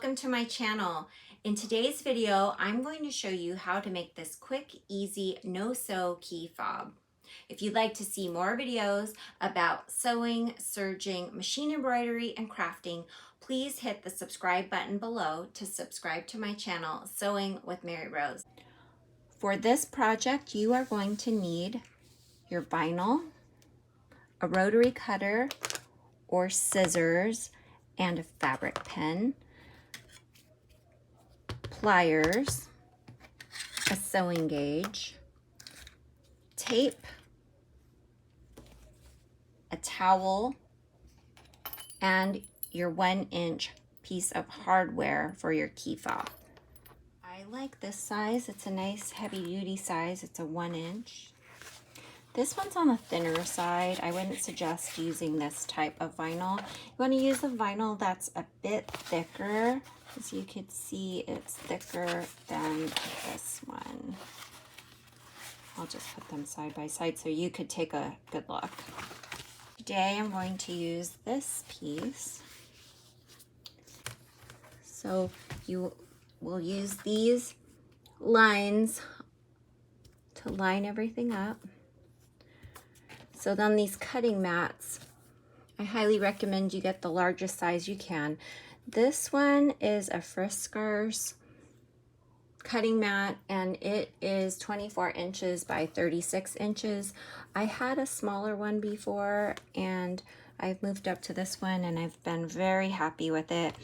welcome to my channel. In today's video, I'm going to show you how to make this quick, easy, no-sew key fob. If you'd like to see more videos about sewing, serging, machine embroidery, and crafting, please hit the subscribe button below to subscribe to my channel, Sewing with Maryrose. For this project, you are going to need your vinyl, a rotary cutter or scissors, and a fabric pen, pliers, a sewing gauge, tape, a towel, and your 1-inch piece of hardware for your key fob. I like this size. It's a nice heavy-duty size. It's a 1-inch. This one's on the thinner side. I wouldn't suggest using this type of vinyl. You want to use the vinyl that's a bit thicker. As you can see, it's thicker than this one. I'll just put them side by side so you could take a good look. Today I'm going to use this piece. So you will use these lines to line everything up. So then these cutting mats, I highly recommend you get the largest size you can. This one is a Friskars cutting mat, and it is 24 inches by 36 inches. I had a smaller one before, and I've moved up to this one, and I've been very happy with it.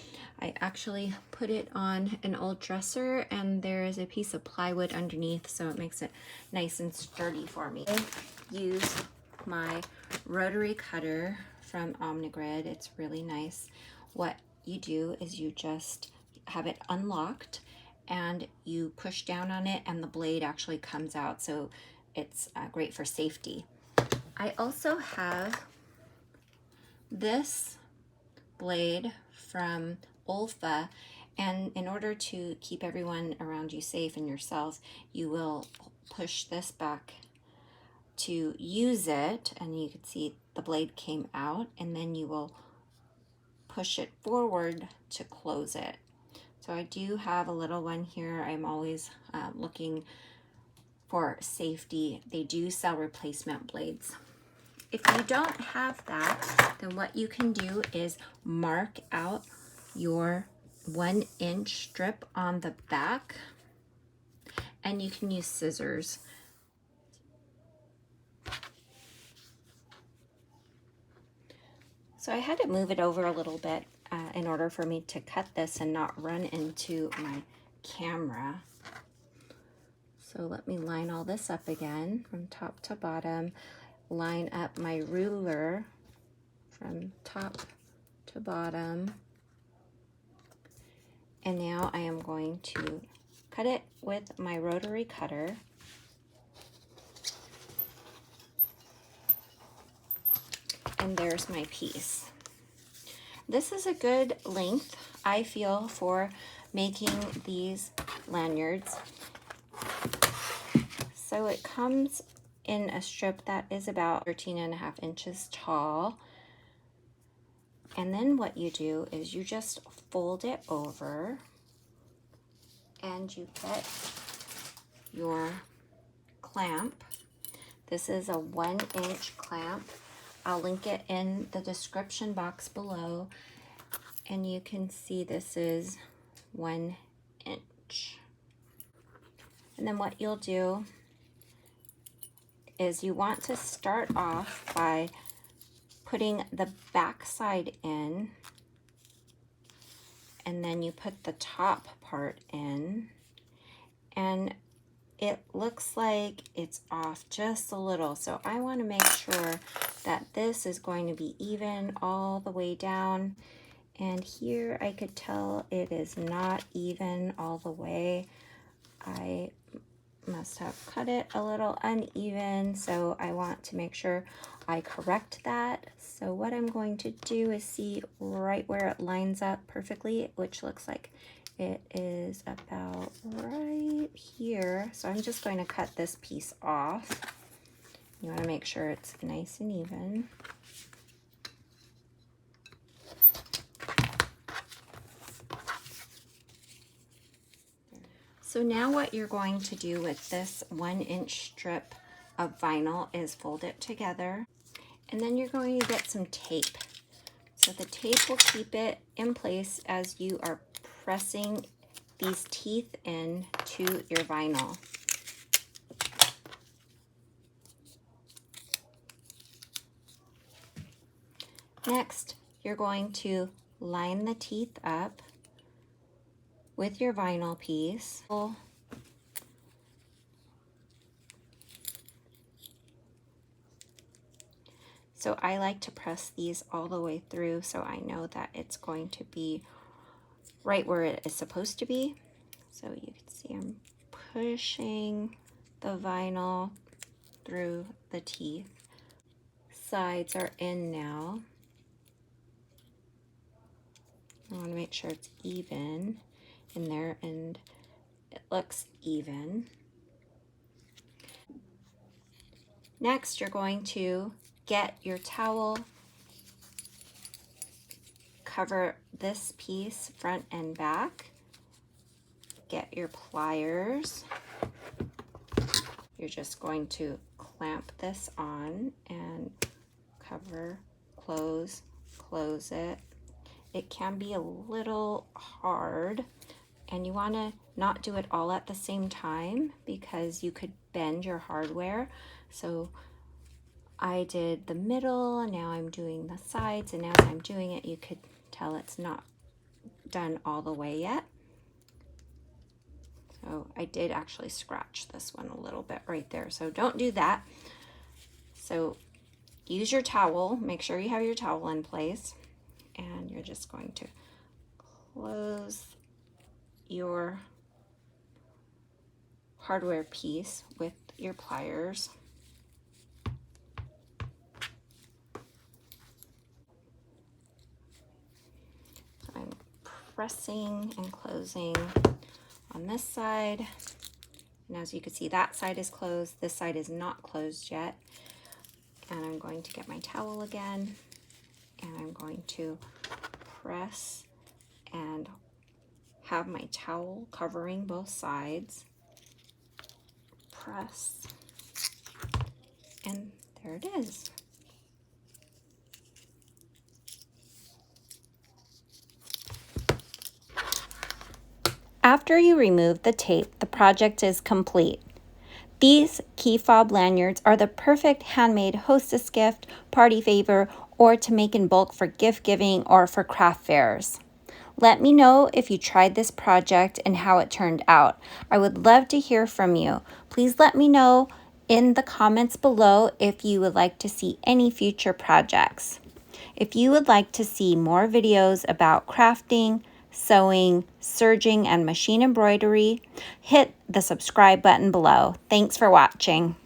I actually put it on an old dresser, and there is a piece of plywood underneath, so it makes it nice and sturdy for me. I use my rotary cutter from Omnigrid. It's really nice. What you do is you just have it unlocked and you push down on it and the blade actually comes out, so it's great for safety. I also have this blade from Olfa, and in order to keep everyone around you safe and yourself, you will push this back to use it, and you can see the blade came out, and then you will push it forward to close it. So I do have a little one here. I'm always looking for safety. They do sell replacement blades. If you don't have that, then what you can do is mark out your 1-inch strip on the back, and you can use scissors. So I had to move it over a little bit in order for me to cut this and not run into my camera. So let me line all this up again from top to bottom. Line up my ruler from top to bottom. And now I am going to cut it with my rotary cutter. And there's my piece. This is a good length, I feel, for making these lanyards. So it comes in a strip that is about 13.5 inches tall. And then what you do is you just fold it over and you get your clamp. This is a 1-inch clamp. I'll link it in the description box below, and you can see this is 1 inch. And then what you'll do is you want to start off by putting the back side in, and then you put the top part in, and it looks like it's off just a little. So I want to make sure that this is going to be even all the way down. And here I could tell it is not even all the way. I must have cut it a little uneven, so I want to make sure I correct that. So what I'm going to do is see right where it lines up perfectly, which looks like it is about right here. So I'm just going to cut this piece off. You want to make sure it's nice and even. So now what you're going to do with this 1-inch strip of vinyl is fold it together, and then you're going to get some tape. So the tape will keep it in place as you are pressing these teeth in to your vinyl. Next, you're going to line the teeth up with your vinyl piece. So I like to press these all the way through so I know that it's going to be right where it is supposed to be. So you can see I'm pushing the vinyl through the teeth. Sides are in now. I want to make sure it's even in there and it looks even. Next, you're going to get your towel, cover this piece front and back, get your pliers. You're just going to clamp this on and cover, close, close it. It can be a little hard, and you want to not do it all at the same time because you could bend your hardware. So I did the middle, and now I'm doing the sides, and as I'm doing it, you could tell it's not done all the way yet. So I did actually scratch this one a little bit right there, so don't do that. So use your towel, make sure you have your towel in place, and you're just going to close your hardware piece with your pliers. So I'm pressing and closing on this side, and as you can see, that side is closed, this side is not closed yet. And I'm going to get my towel again, and I'm going to press and have my towel covering both sides. Press, and there it is. After you remove the tape, the project is complete. These Key Fob Lanyards are the perfect handmade hostess gift, party favor, or to make in bulk for gift giving or for craft fairs. Let me know if you tried this project and how it turned out. I would love to hear from you. Please let me know in the comments below if you would like to see any future projects. If you would like to see more videos about crafting, sewing, serging, and machine embroidery, hit the subscribe button below. Thanks for watching.